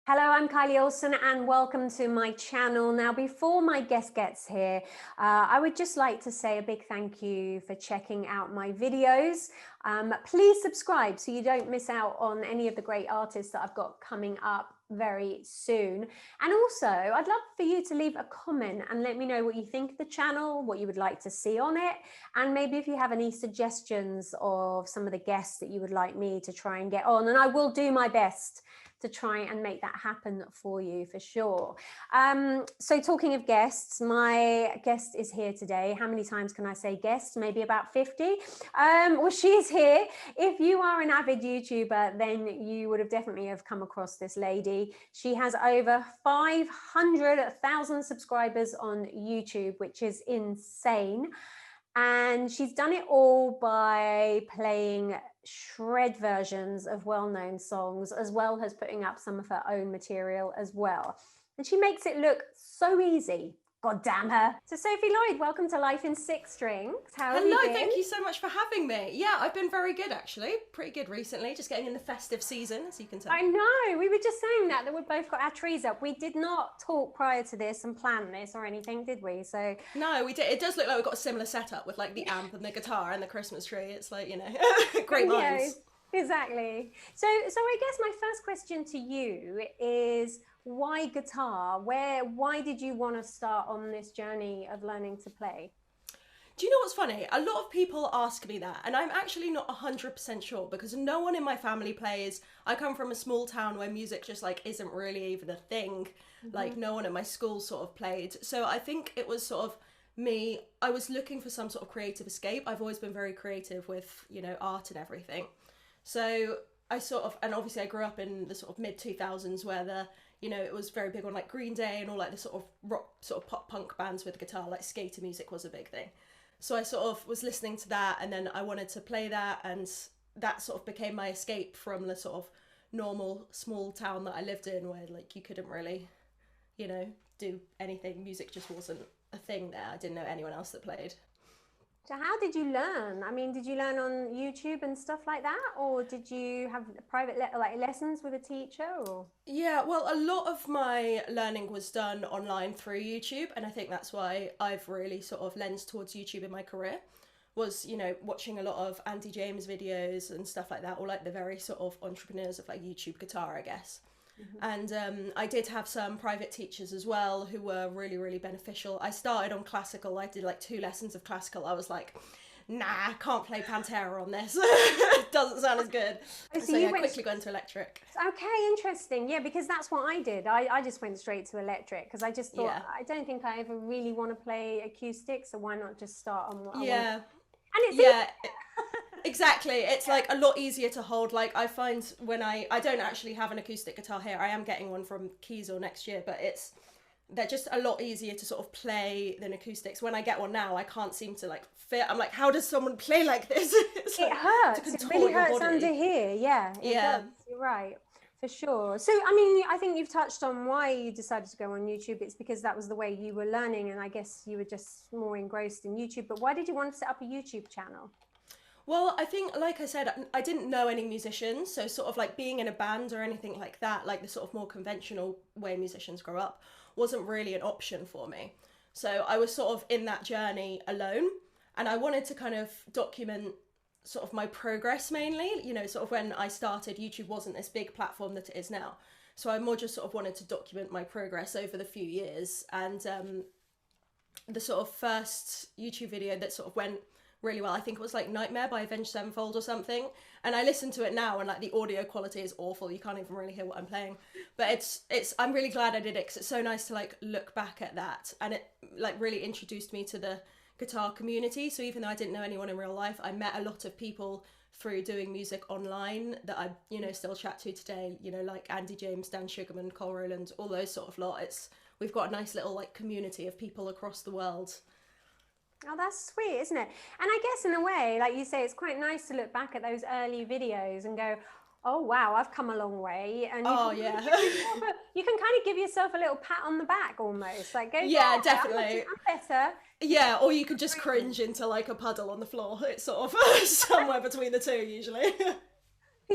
Hello, I'm Kylie Olsson and welcome to my channel. Now, before my guest gets here, I would just like to say a big thank you for checking out my videos. Please subscribe so you don't miss out on any of the great artists that I've got coming up very soon. And also, I'd love for you to leave a comment and let me know what you think of the channel, what you would like to see on it, and maybe if you have any suggestions of some of the guests that you would like me to try and get on. And I will do my best to try and make that happen for you for sure. So talking of guests, my guest is here today. How many times can I say guest? Maybe about 50. Well, she's here. If you are an avid YouTuber, then you would have definitely have come across this lady. She has over 500,000 subscribers on YouTube, which is insane. And she's done it all by playing shred versions of well-known songs, as well as putting up some of her own material as well. And she makes it look so easy. God damn her. So Sophie Lloyd, welcome to Life in Six Strings. How have you Hello, been? thank you so much for having me. Yeah, I've been very good actually. Pretty good recently, just getting in the festive season, as you can tell. I know, we were just saying that we've both got our trees up. We did not talk prior to this and plan this or anything, did we? So No, we did. It does look like we've got a similar setup with like the amp and the guitar and the Christmas tree. It's like, great yeah, minds. exactly. So I guess my first question to you is why guitar? Why did you want to start on this journey of learning to play? Do you know what's funny? A lot of people ask me that, and I'm actually not 100% sure because no one in my family plays. I come from a small town where music just like isn't really even a thing. Like no one at my school sort of played. So I think it was sort of me. I was looking for some sort of creative escape. I've always been very creative with, art and everything. So I sort of, and obviously I grew up in the sort of mid 2000s where it was very big on like Green Day and all like the sort of rock, sort of pop punk bands with guitar, like skater music was a big thing. So I sort of was listening to that and then I wanted to play that, and that sort of became my escape from the sort of normal small town that I lived in where like you couldn't really, do anything. Music just wasn't a thing there. I didn't know anyone else that played. So how did you learn? I mean, did you learn on YouTube and stuff like that, or did you have private like lessons with a teacher? Or Yeah, well, a lot of my learning was done online through YouTube, and I think that's why I've really sort of lensed towards YouTube in my career. Was, watching a lot of Andy James videos and stuff like that, or like the very sort of entrepreneurs of like YouTube guitar, I guess. And I did have some private teachers as well who were really, really beneficial. I started on classical. I did like 2 lessons of classical. I was like, nah, I can't play Pantera on this. It doesn't sound as good. oh, so So you yeah, went quickly got into electric. okay, interesting. Yeah, because that's what I did. I just went straight to electric because I just thought Yeah. I don't think I ever really want to play acoustic, so why not just start on what I want? Yeah. And it's Yeah. Exactly. It's like a lot easier to hold. Like I find when I don't actually have an acoustic guitar here. I am getting one from Kiesel next year, but they're just a lot easier to sort of play than acoustics. When I get one now, I can't seem to like fit. I'm like, how does someone play like this? It's it like to hurts. It contort really your hurts body. under here. Yeah, it Yeah. does. You're right. For sure. So, I mean, I think you've touched on why you decided to go on YouTube. It's because that was the way you were learning, and I guess you were just more engrossed in YouTube. But why did you want to set up a YouTube channel? Well, I think, like I said, I didn't know any musicians, so sort of like being in a band or anything like that, like the sort of more conventional way musicians grow up, wasn't really an option for me. So I was sort of in that journey alone, and I wanted to kind of document sort of my progress mainly. Sort of when I started, YouTube wasn't this big platform that it is now. So I more just sort of wanted to document my progress over the few years, and the sort of first YouTube video that sort of went really well, I think it was like Nightmare by Avenged Sevenfold or something, and I listen to it now and like the audio quality is awful. You can't even really hear what I'm playing, but it's I'm really glad I did it because it's so nice to like look back at that, and it like really introduced me to the guitar community. So even though I didn't know anyone in real life, I met a lot of people through doing music online that I still chat to today, like Andy James, Dan Sugarman, Cole Rowland, all those sort of lot. We've got a nice little like community of people across the world. Oh, that's sweet, isn't it? And I guess in a way, like you say, it's quite nice to look back at those early videos and go, oh, wow, I've come a long way. And Oh yeah. you can kind of give yourself a little pat on the back almost. Like, go, Yeah, yeah, definitely. I'm better. Yeah, or you could just cringe into like a puddle on the floor. It's sort of somewhere between the two usually.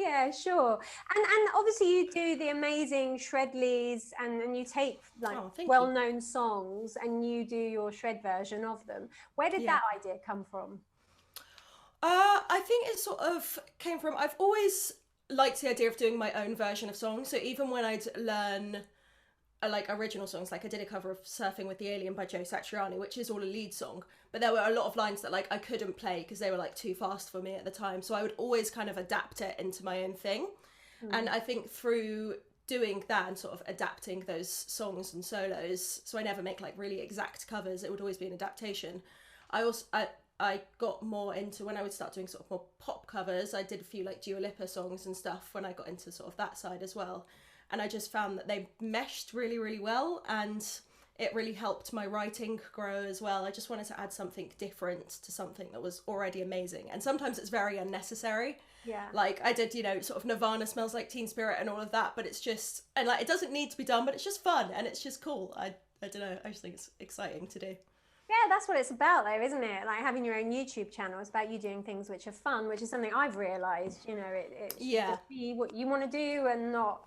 Yeah, sure. And obviously you do the amazing shredlies and you take like Oh, thank you. well-known songs and you do your shred version of them. Where did Yeah. that idea come from? I think it sort of came from, I've always liked the idea of doing my own version of songs. So even when I'd learn like original songs, like I did a cover of Surfing with the Alien by Joe Satriani, which is all a lead song, but there were a lot of lines that like I couldn't play because they were like too fast for me at the time. So I would always kind of adapt it into my own thing. And I think through doing that and sort of adapting those songs and solos, so I never make like really exact covers, it would always be an adaptation. I got more into, when I would start doing sort of more pop covers, I did a few like Dua Lipa songs and stuff when I got into sort of that side as well. And I just found that they meshed really, really well, and it really helped my writing grow as well. I just wanted to add something different to something that was already amazing. And sometimes it's very unnecessary. Yeah. Like I did, you know, sort of Nirvana Smells Like Teen Spirit and all of that, but it's just, and like it doesn't need to be done, but it's just fun and it's just cool. I don't know, I just think it's exciting to do. Yeah, that's what it's about though, isn't it? Like having your own YouTube channel. It's about you doing things which are fun, which is something I've realised, you know, it should Yeah. just be what you want to do and not,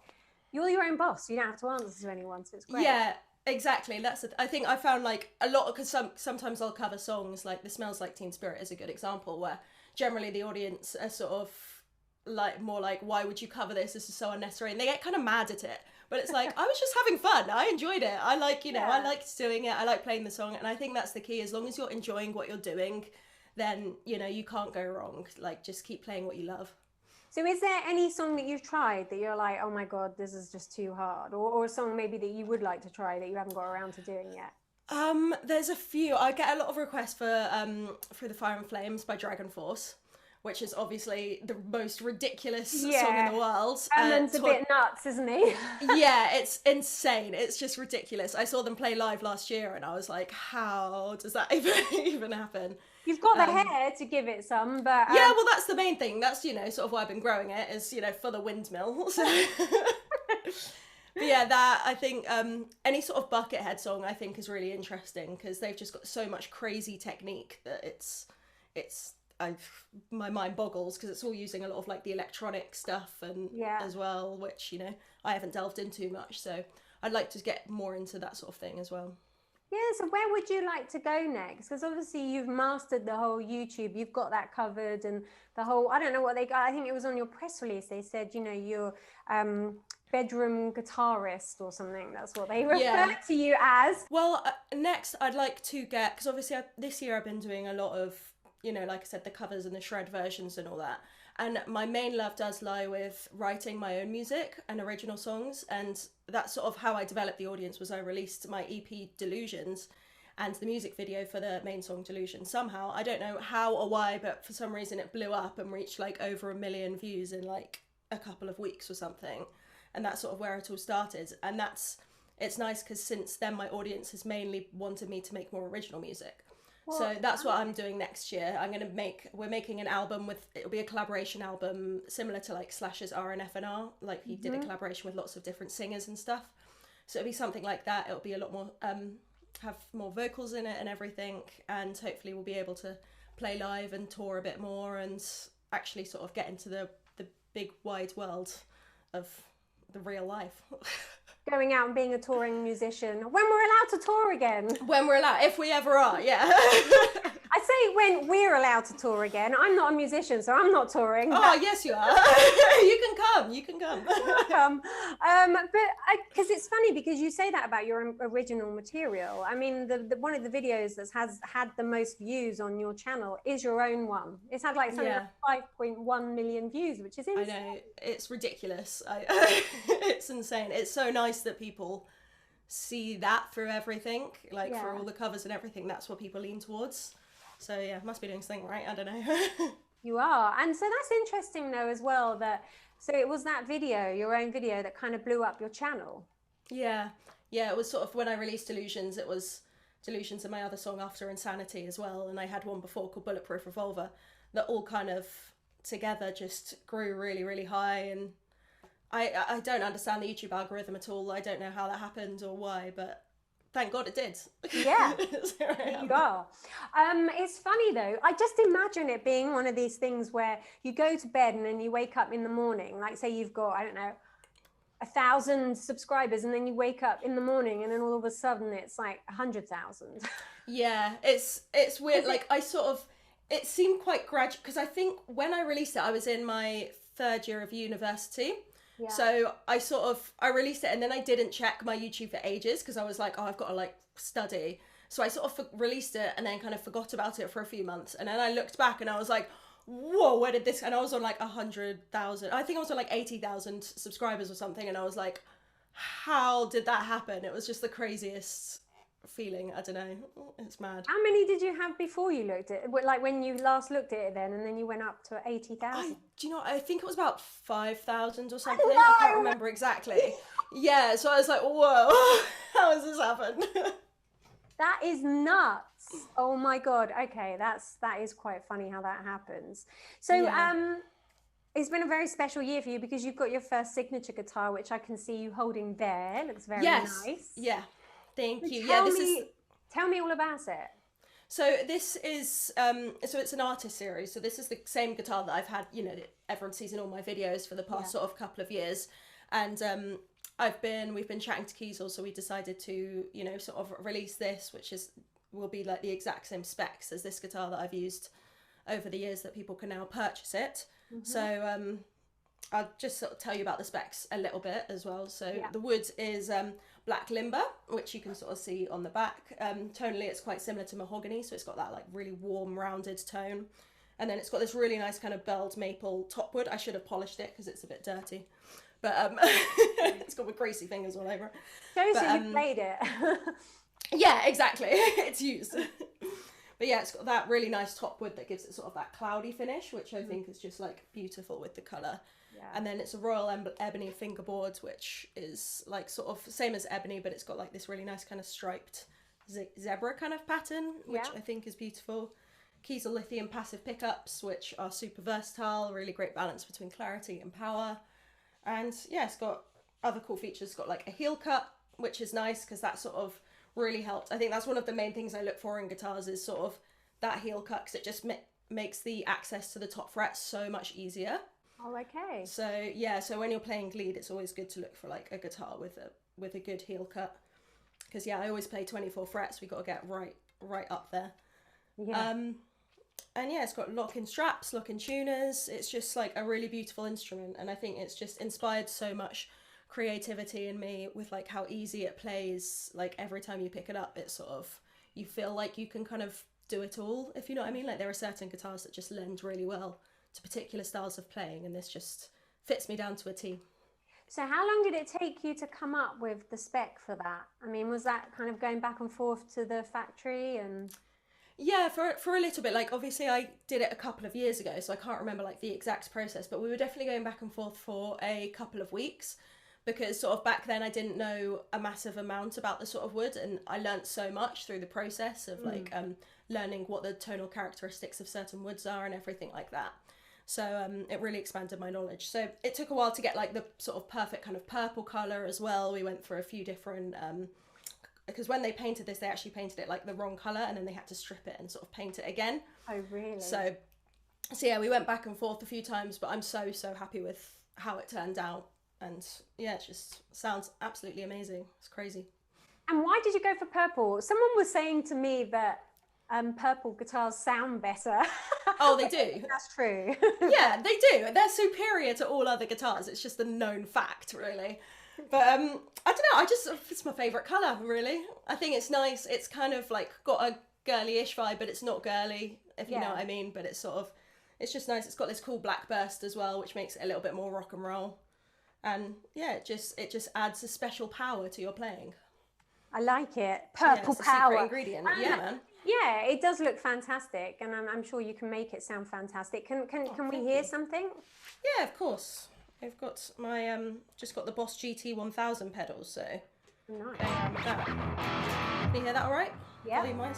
you're your own boss. You don't have to answer to anyone, so it's great. Yeah, exactly. I think I found like a lot, because sometimes I'll cover songs like The Smells Like Teen Spirit is a good example, where generally the audience are sort of like more like, why would you cover this? This is so unnecessary, and they get kind of mad at it. But it's like, I was just having fun. I enjoyed it. I like, you know, I liked doing it. I like playing the song, and I think that's the key. As long as you're enjoying what you're doing, then you know you can't go wrong. Like just keep playing what you love. So is there any song that you've tried that you're like, oh my God, this is just too hard? Or a song maybe that you would like to try that you haven't got around to doing yet? There's a few. I get a lot of requests for Through the Fire and Flames by Dragon Force, which is obviously the most ridiculous song in the world. Herman's a bit nuts, isn't he? Yeah, it's insane. It's just ridiculous. I saw them play live last year and I was like, how does that even happen? You've got the hair to give it some, but... Yeah, well, that's the main thing. That's, you know, sort of why I've been growing it is, you know, for the windmill. So... But yeah, that, I think, any sort of Buckethead song I think is really interesting because they've just got so much crazy technique that my mind boggles because it's all using a lot of like the electronic stuff and as well, which, you know, I haven't delved into much. So I'd like to get more into that sort of thing as well. Yeah, so where would you like to go next? Because obviously you've mastered the whole YouTube, you've got that covered, and the whole, I don't know what they got, I think it was on your press release, they said, you know, you're bedroom guitarist or something, that's what they refer to you as. Well, next I'd like to get, because obviously this year I've been doing a lot of, you know, like I said, the covers and the shred versions and all that. And my main love does lie with writing my own music and original songs. And that's sort of how I developed the audience. Was I released my EP Delusions and the music video for the main song Delusion. Somehow, I don't know how or why, but for some reason it blew up and reached like over 1 million views in like a couple of weeks or something. And that's sort of where it all started. And it's nice because since then my audience has mainly wanted me to make more original music. So that's what I'm doing next year. We're making an album it'll be a collaboration album similar to like Slash's RNFNR, like he did a collaboration with lots of different singers and stuff. So it'll be something like that. It'll be a lot more, have more vocals in it and everything. And hopefully we'll be able to play live and tour a bit more and actually sort of get into the big wide world of the real life. Going out and being a touring musician when we're allowed to tour again. When we're allowed, if we ever are, yeah. I say when we're allowed to tour again. I'm not a musician, so I'm not touring. Oh, yes, you are. You can come. But because it's funny because you say that about your original material. I mean, the one of the videos that has had the most views on your channel is your own one. It's had like something like 5.1 million views, which is insane. I know, it's ridiculous. It's insane. It's so nice that people see that through everything, like for all the covers and everything. That's what people lean towards. So yeah, must be doing something right. I don't know. You are. And so that's interesting though as well, that so it was that video, your own video, that kind of blew up your channel. Yeah, it was sort of when I released Delusions, it was Delusions and my other song after Insanity as well, and I had one before called Bulletproof Revolver, that all kind of together just grew really, really high. And I don't understand the YouTube algorithm at all. I don't know how that happened or why, but thank God it did. Yeah, So here I am. you are. It's funny though. I just imagine it being one of these things where you go to bed and then you wake up in the morning. Like say you've got, I don't know, 1,000 subscribers, and then you wake up in the morning and then all of a sudden it's like 100,000. Yeah, it's weird. Like I sort of, it seemed quite gradual because I think when I released it, I was in my 3rd year of university. Yeah. So I released it and then I didn't check my YouTube for ages because I was like, oh, I've got to like study. So I sort of released it and then kind of forgot about it for a few months. And then I looked back and I was like, whoa, where did this? And I was on like 100,000. I think I was on like 80,000 subscribers or something. And I was like, how did that happen? It was just the craziest feeling. I don't know. It's mad. How many did you have before you looked at it? Like when you last looked at it then, and then you went up to 80,000? Do you know, I think it was about 5,000 or something. I can't remember exactly. Yeah, so I was like, whoa, how has this happened? That is nuts. Oh my God. Okay, that is quite funny how that happens. So Yeah. it's been a very special year for you because you've got your first signature guitar, which I can see you holding there. It looks very nice. Yeah. Thank you. Tell me all about it. So this is so it's an artist series. So this is the same guitar that I've had, you know, that everyone sees in all my videos for the past sort of couple of years. And we've been chatting to Kiesel, so we decided to, you know, sort of release this, which will be like the exact same specs as this guitar that I've used over the years, that people can now purchase it. Mm-hmm. So I'll just sort of tell you about the specs a little bit as well. So the wood is black limber, which you can sort of see on the back. Tonally, it's quite similar to mahogany, so it's got that like really warm, rounded tone. And then it's got this really nice kind of belled maple top wood. I should have polished it because it's a bit dirty. But it's got with greasy fingers all over it. Shows that you played it. Yeah, exactly. It's used. But yeah, it's got that really nice top wood that gives it sort of that cloudy finish, which I think is just like beautiful with the colour. Yeah. And then it's a royal ebony fingerboard, which is like sort of same as ebony, but it's got like this really nice kind of striped zebra kind of pattern, which I think is beautiful. Kiesel lithium passive pickups, which are super versatile, really great balance between clarity and power. And yeah, it's got other cool features. It's got like a heel cut, which is nice because that sort of really helped. I think that's one of the main things I look for in guitars is sort of that heel cut, because it just makes the access to the top frets so much easier. Oh, okay. So yeah, so when you're playing lead, it's always good to look for like a guitar with a good heel cut, because yeah, I always play 24 frets. We got to get right up there. Yeah. And yeah, it's got lock-in straps, lock-in tuners. It's just like a really beautiful instrument, and I think it's just inspired so much creativity in me with like how easy it plays. Like every time you pick it up, it's sort of, you feel like you can kind of do it all, if you know what I mean. Like there are certain guitars that just lend really well to particular styles of playing, and this just fits me down to a T. So how long did it take you to come up with the spec for that? I mean, was that kind of going back and forth to the factory? And yeah, for a little bit. Like obviously I did it a couple of years ago, so I can't remember like the exact process, but we were definitely going back and forth for a couple of weeks, because sort of back then I didn't know a massive amount about the sort of wood, and I learnt so much through the process of like learning what the tonal characteristics of certain woods are and everything like that. So it really expanded my knowledge. So it took a while to get like the sort of perfect kind of purple colour as well. We went through a few different, because when they painted this, they actually painted it like the wrong colour, and then they had to strip it and sort of paint it again. Oh, really? So yeah, we went back and forth a few times, but I'm so happy with how it turned out. And yeah, it just sounds absolutely amazing. It's crazy. And why did you go for purple? Someone was saying to me that purple guitars sound better. Oh, they do. That's true. Yeah, they do. They're superior to all other guitars. It's just a known fact, really. But I don't know. It's my favourite colour, really. I think it's nice. It's kind of like got a girly-ish vibe, but it's not girly, if you know what I mean. But it's sort of, it's just nice. It's got this cool black burst as well, which makes it a little bit more rock and roll. And yeah, it just adds a special power to your playing. I like it. Purple power. Secret ingredient. Yeah, man. Yeah, it does look fantastic, and I'm sure you can make it sound fantastic. Can we hear something? Yeah, of course. I've got my just got the Boss GT 1000 pedals, so nice. With that. Can you hear that all right? Yeah. Volume wise.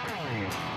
Bye.